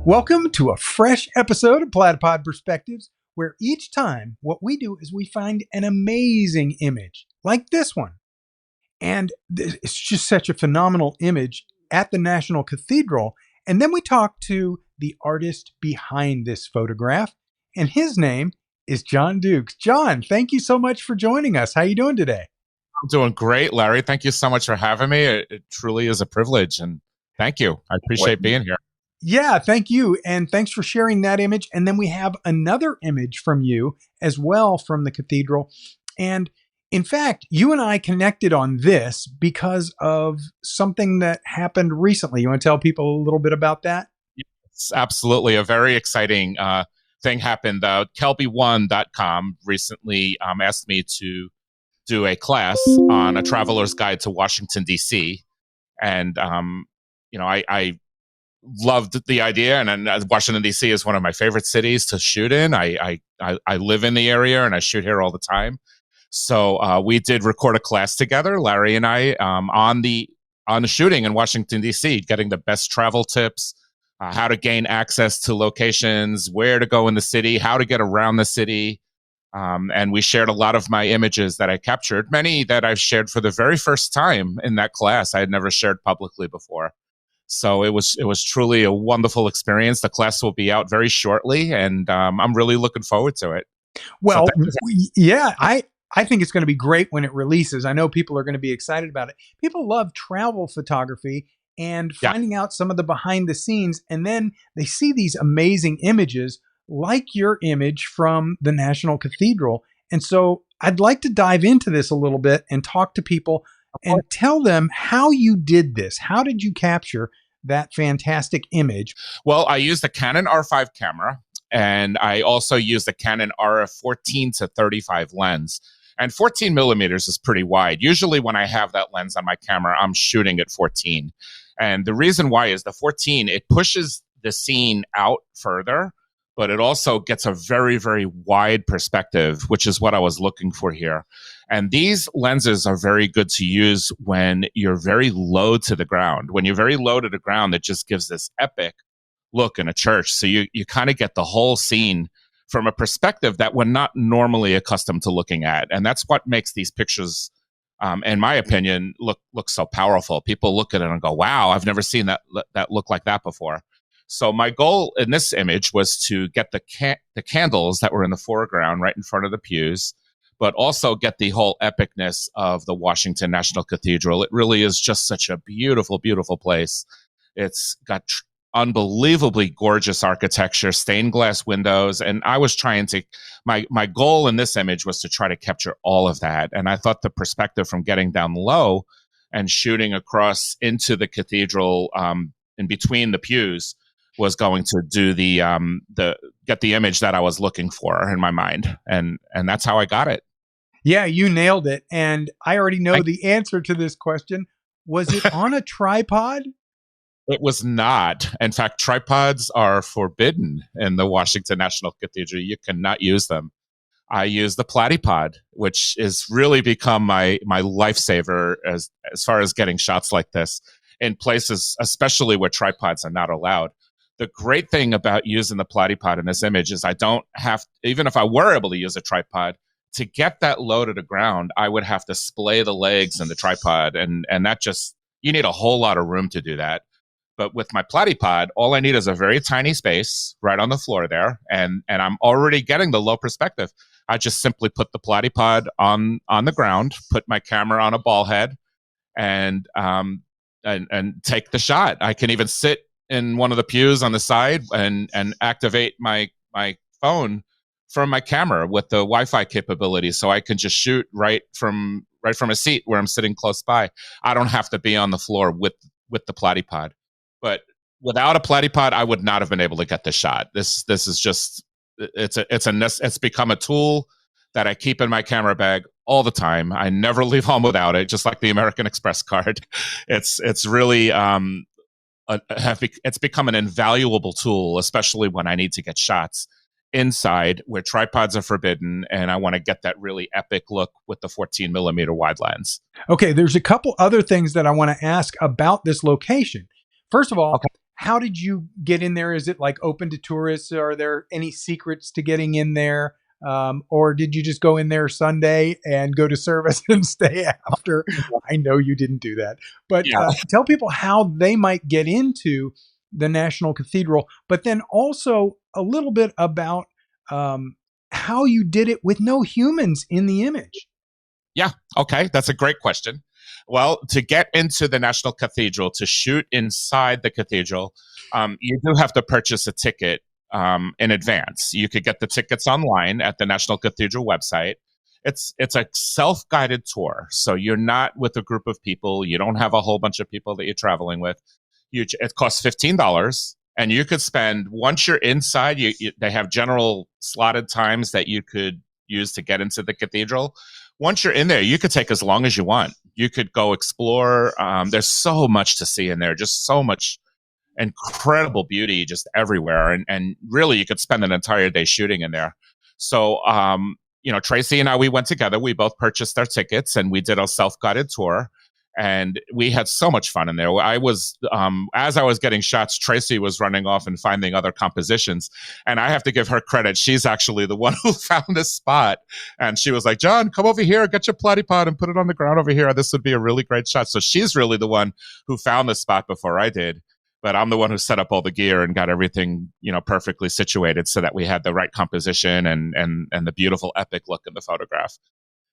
Welcome to a fresh episode of Platypod Perspectives, where each time what we do is we find an amazing image like this one. And it's just such a phenomenal image at the National Cathedral. And then we talk to the artist behind this photograph, and his name is John Dukes. John, thank you so much for joining us. How are you doing today? I'm doing great, Larry. Thank you so much for having me. It truly is a privilege, and thank you. I appreciate being here. Yeah, thank you. And thanks for sharing that image. And then we have another image from you as well from the cathedral. And in fact, you and I connected on this because of something that happened recently. You want to tell people a little bit about that? It's absolutely a very exciting thing happened. Kelby1.com recently asked me to do a class on a traveler's guide to Washington, D.C. And, I loved the idea, and Washington, D.C. is one of my favorite cities to shoot in. I live in the area, and I shoot here all the time. So we did record a class together, Larry and I, on the shooting in Washington, D.C., getting the best travel tips, how to gain access to locations, where to go in the city, how to get around the city. And we shared a lot of my images that I captured, many that I've shared for the very first time in that class. I had never shared publicly before. So it was truly a wonderful experience. The class will be out very shortly, and I'm really looking forward to it. Well, yeah, I think it's going to be great when it releases. I know people are going to be excited about it. People love travel photography and finding out some of the behind the scenes, and then they see these amazing images like your image from the National Cathedral. And so I'd like to dive into this a little bit and talk to people and tell them how you did this. How did you capture that fantastic image? Well, I used a Canon R5 camera, and I also used a Canon RF 14 to 35 lens. And 14 millimeters is pretty wide. Usually when I have that lens on my camera, I'm shooting at 14. And the reason why is the 14, it pushes the scene out further, but it also gets a very, very wide perspective, which is what I was looking for here. And these lenses are very good to use when you're very low to the ground. When you're very low to the ground, it just gives this epic look in a church. So you kind of get the whole scene from a perspective that we're not normally accustomed to looking at. And that's what makes these pictures, in my opinion, look so powerful. People look at it and go, wow, I've never seen that look like that before. So my goal in this image was to get the candles that were in the foreground right in front of the pews, but also get the whole epicness of the Washington National Cathedral. It really is just such a beautiful, beautiful place. It's got unbelievably gorgeous architecture, stained glass windows, and I was trying to, my goal in this image was to try to capture all of that. And I thought the perspective from getting down low and shooting across into the cathedral in between the pews was going to do get the image that I was looking for in my mind. And that's how I got it. Yeah, you nailed it. And I already know the answer to this question. Was it on a tripod? It was not. In fact, tripods are forbidden in the Washington National Cathedral. You cannot use them. I use the Platypod, which has really become my lifesaver as far as getting shots like this in places, especially where tripods are not allowed. The great thing about using the Platypod in this image is I don't have, even if I were able to use a tripod, to get that low to the ground, I would have to splay the legs in the tripod. And that just, you need a whole lot of room to do that. But with my Platypod, all I need is a very tiny space right on the floor there. And I'm already getting the low perspective. I just simply put the Platypod on the ground, put my camera on a ball head, and take the shot. I can even sit in one of the pews on the side and activate my phone from my camera with the Wi-Fi capability, so I can just shoot right from a seat where I'm sitting close by. I don't have to be on the floor with the Platypod. But without a Platypod, I would not have been able to get the shot. This is just it's become a tool that I keep in my camera bag all the time. I never leave home without it, just like the American Express card. It's really it's become an invaluable tool, especially when I need to get shots inside where tripods are forbidden, and I want to get that really epic look with the 14 millimeter wide lens. Okay, there's a couple other things that I want to ask about this location. First of all, how did you get in there? Is it like open to tourists? Are there any secrets to getting in there? Or did you just go in there Sunday and go to service and stay after? I know you didn't do that, but Yeah. tell people how they might get into the National Cathedral, but then also a little bit about um, how you did it with no humans in the image. Yeah. Okay. That's a great question. Well, to get into the National Cathedral, to shoot inside the cathedral, you do have to purchase a ticket in advance. You could get the tickets online at the National Cathedral website. It's a self-guided tour, so you're not with a group of people. You don't have a whole bunch of people that you're traveling with. It costs $15, and you could spend once you're inside. They have general slotted times that you could use to get into the cathedral. Once you're in there, you could take as long as you want. You could go explore. There's so much to see in there, just so much incredible beauty just everywhere. And really, you could spend an entire day shooting in there. So, Tracy and I, we went together. We both purchased our tickets and we did a self-guided tour. And we had so much fun in there. I was, as I was getting shots, Tracy was running off and finding other compositions. And I have to give her credit. She's actually the one who found this spot. And she was like, John, come over here, get your platypod and put it on the ground over here. This would be a really great shot. So she's really the one who found the spot before I did. But I'm the one who set up all the gear and got everything, perfectly situated so that we had the right composition and the beautiful epic look in the photograph.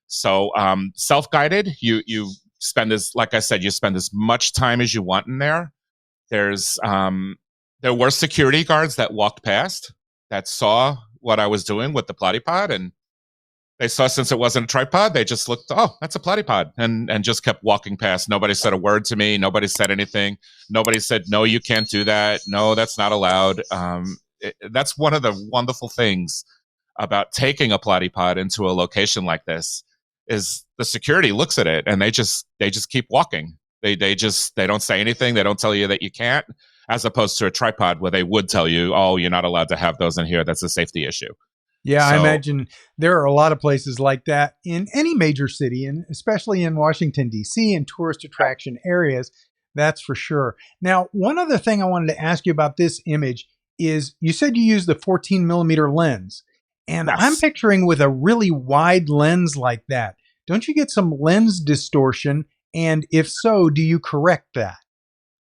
So self-guided, you spend like I said, you spend as much time as you want in there. There were security guards that walked past that saw what I was doing with the platypod, and they saw, since it wasn't a tripod, they just looked, oh, that's a platypod, and just kept walking past. Nobody said a word to me. Nobody said anything. Nobody said, no, you can't do that. No, that's not allowed. That's one of the wonderful things about taking a platypod into a location like this, is the security looks at it and they just keep walking. They don't say anything. They don't tell you that you can't, as opposed to a tripod where they would tell you, oh, you're not allowed to have those in here. That's a safety issue. Yeah, I imagine there are a lot of places like that in any major city, and especially in Washington, D.C. and tourist attraction areas. That's for sure. Now, one other thing I wanted to ask you about this image is you said you used the 14 millimeter lens. And yes. I'm picturing with a really wide lens like that, don't you get some lens distortion? And if so, do you correct that?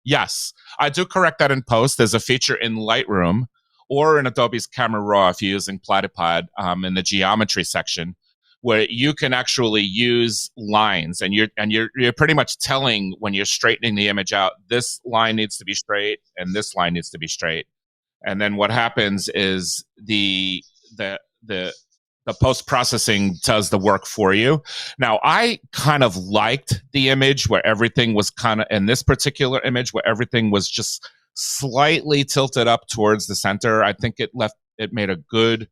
Yes, I do correct that in post. There's a feature in Lightroom or in Adobe's Camera Raw, if you're using Platypod, in the geometry section, where you can actually use lines, and you're pretty much telling, when you're straightening the image out, this line needs to be straight and this line needs to be straight. And then what happens is the post-processing does the work for you. Now, I kind of liked the image where everything was kind of, in this particular image, where everything was just slightly tilted up towards the center. I think it made a good,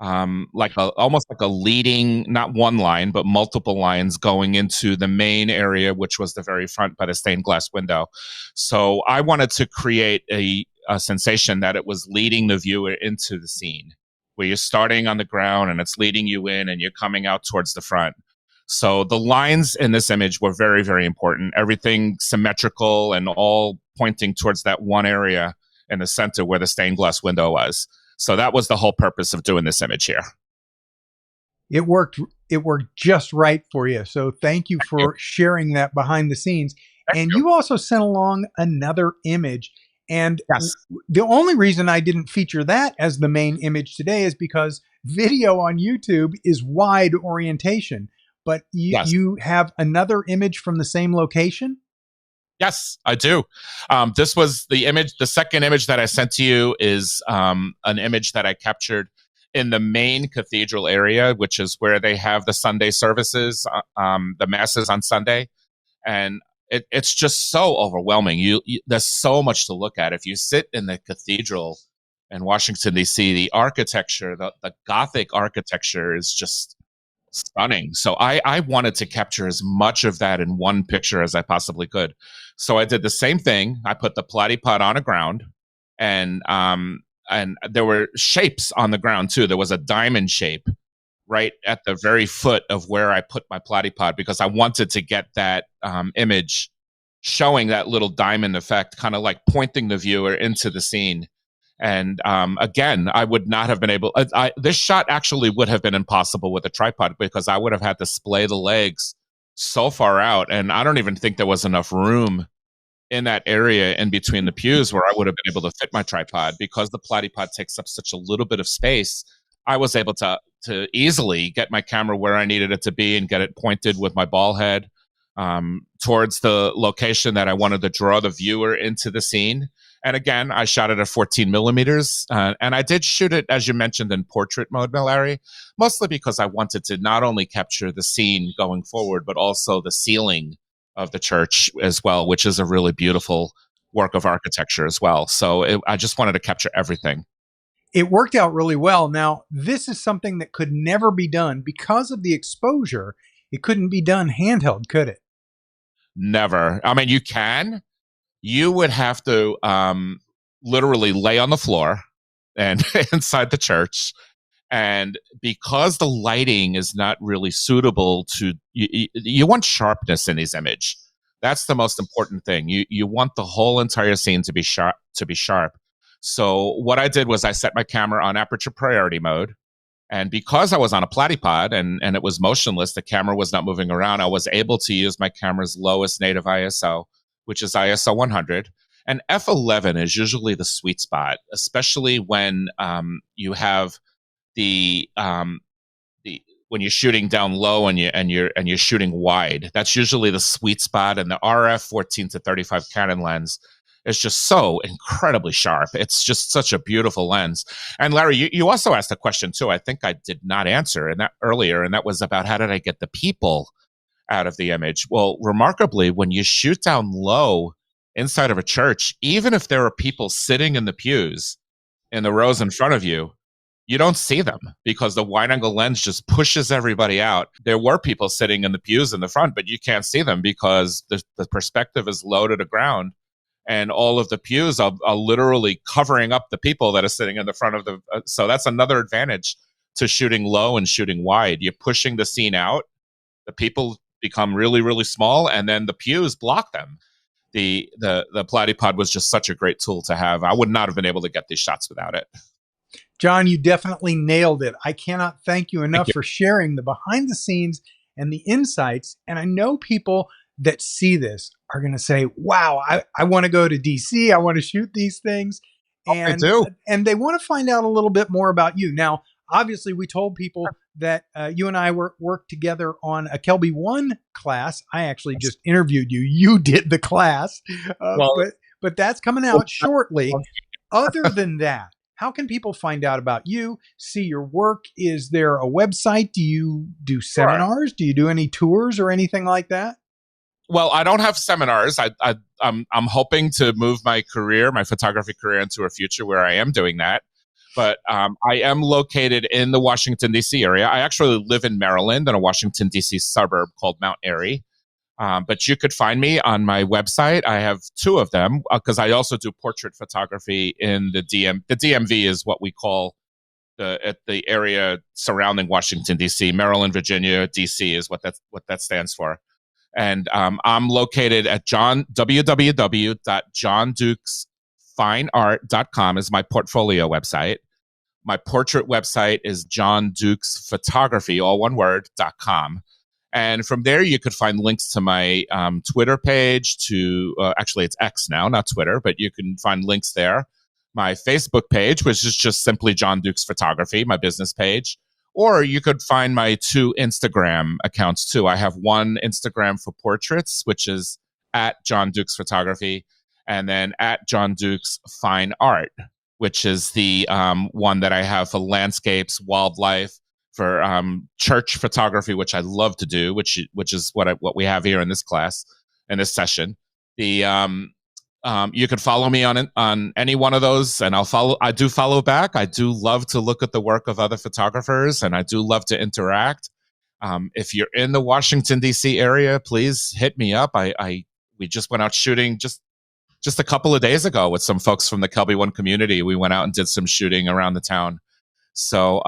almost like a leading, not one line, but multiple lines going into the main area, which was the very front by the stained glass window. So I wanted to create a sensation that it was leading the viewer into the scene, where you're starting on the ground and it's leading you in and you're coming out towards the front. So the lines in this image were very, very important. Everything symmetrical and all pointing towards that one area in the center where the stained glass window was. So that was the whole purpose of doing this image here. It worked just right for you. So thank you for sharing that behind the scenes. And you also sent along another image. And yes, the only reason I didn't feature that as the main image today is because video on YouTube is wide orientation. But you have another image from the same location? Yes, I do. This was the image. The second image that I sent to you is an image that I captured in the main cathedral area, which is where they have the Sunday services, the masses on Sunday. And it's just so overwhelming. There's so much to look at. If you sit in the cathedral in Washington, D.C., the architecture, the Gothic architecture is just stunning. So I wanted to capture as much of that in one picture as I possibly could. So I did the same thing. I put the platypod on the ground, and there were shapes on the ground too. There was a diamond shape right at the very foot of where I put my platypod, because I wanted to get that image showing that little diamond effect, kind of like pointing the viewer into the scene. And again, I would not have been able. This shot actually would have been impossible with a tripod because I would have had to splay the legs so far out, and I don't even think there was enough room in that area in between the pews where I would have been able to fit my tripod. Because the Platypod takes up such a little bit of space, I was able to easily get my camera where I needed it to be and get it pointed with my ball head towards the location that I wanted to draw the viewer into the scene. And again, I shot it at 14 millimeters. And I did shoot it, as you mentioned, in portrait mode, Larry, mostly because I wanted to not only capture the scene going forward, but also the ceiling of the church as well, which is a really beautiful work of architecture as well. So I just wanted to capture everything. It worked out really well. Now, this is something that could never be done because of the exposure. It couldn't be done handheld, could it? Never. I mean, you can. You would have to literally lay on the floor and inside the church. And because the lighting is not really suitable to, you want sharpness in these image. That's the most important thing. You want the whole entire scene to be sharp. So what I did was I set my camera on aperture priority mode. And because I was on a Platypod and it was motionless, the camera was not moving around, I was able to use my camera's lowest native ISO, which is ISO 100. And f11 is usually the sweet spot, especially when you have the when you're shooting down low and you're shooting wide. That's usually the sweet spot. And the RF 14 to 35 Canon lens is just so incredibly sharp. It's just such a beautiful lens. And Larry, you also asked a question too. I think I did not answer in that earlier, and that was about how did I get the people out of the image? Well, remarkably, when you shoot down low inside of a church, even if there are people sitting in the pews in the rows in front of you, you don't see them because the wide angle lens just pushes everybody out. There were people sitting in the pews in the front, but you can't see them because the perspective is low to the ground. And all of the pews are literally covering up the people that are sitting in the front of the. So that's another advantage to shooting low and shooting wide. You're pushing the scene out. The people become really, really small, and then the pews block them. The Platypod was just such a great tool to have. I would not have been able to get these shots without it. John, you definitely nailed it. I cannot thank you enough for sharing the behind the scenes and the insights. And I know people that see this are going to say, wow, I want to go to DC. I want to shoot these things. And, and they want to find out a little bit more about you. Now, obviously, we told people that you and I worked together on a Kelby 1 class. I actually just interviewed you. You did the class. But that's coming out shortly. Other than that, how can people find out about you, see your work? Is there a website? Do you do seminars? Do you do any tours or anything like that? Well, I don't have seminars. I'm hoping to move my photography career into a future where I am doing that. But I am located in the Washington, D.C. area. I actually live in Maryland in a Washington, D.C. suburb called Mount Airy. But you could find me on my website. I have two of them because I also do portrait photography in the The DMV is what we call the area surrounding Washington, D.C. Maryland, Virginia, D.C. is what that stands for. And I'm located at www.johndukesfineart.com is my portfolio website. My portrait website is johndukesphotography, all one word, .com. And from there, you could find links to my Twitter page actually it's X now, not Twitter, but you can find links there. My Facebook page, which is just simply John Dukes Photography, my business page. Or you could find my two Instagram accounts too. I have one Instagram for portraits, which is at John Dukes Photography, and then at John Dukes Fine Art, which is the one that I have for landscapes, wildlife, for church photography, which I love to do, which is what we have here in this class, in this session. You could follow me on any one of those, and I do follow back. I do love to look at the work of other photographers, and I do love to interact. If you're in the Washington, D.C. area, please hit me up. We just went out shooting just a couple of days ago with some folks from the Kelby 1 community. We went out and did some shooting around the town. So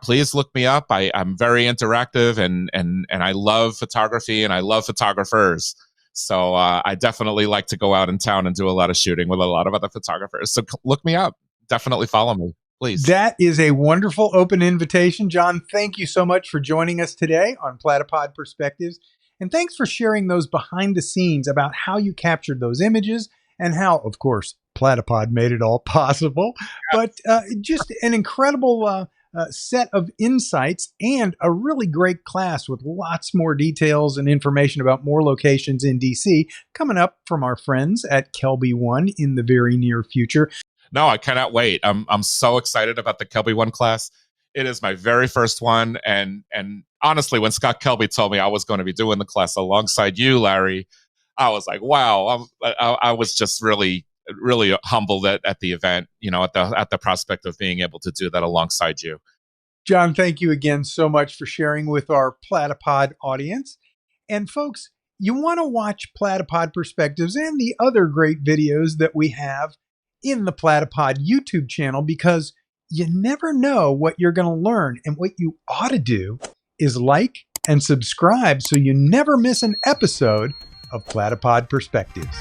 please look me up. I'm very interactive and I love photography and I love photographers. So I definitely like to go out in town and do a lot of shooting with a lot of other photographers. So look me up. Definitely follow me, please. That is a wonderful open invitation. John, thank you so much for joining us today on Platypod Perspectives. And thanks for sharing those behind the scenes about how you captured those images and how, of course, Platypod made it all possible. But just an incredible set of insights and a really great class with lots more details and information about more locations in DC coming up from our friends at Kelby One in the very near future. No, I cannot wait. I'm so excited about the Kelby One class. It is my very first one, and honestly, when Scott Kelby told me I was going to be doing the class alongside you, Larry, I was like, wow. I was just really humbled at the event, at the prospect of being able to do that alongside you. John, thank you again so much for sharing with our Platypod audience. And folks, you want to watch Platypod Perspectives and the other great videos that we have in the Platypod YouTube channel, because you never know what you're going to learn. And what you ought to do is like and subscribe so you never miss an episode of Platypod Perspectives.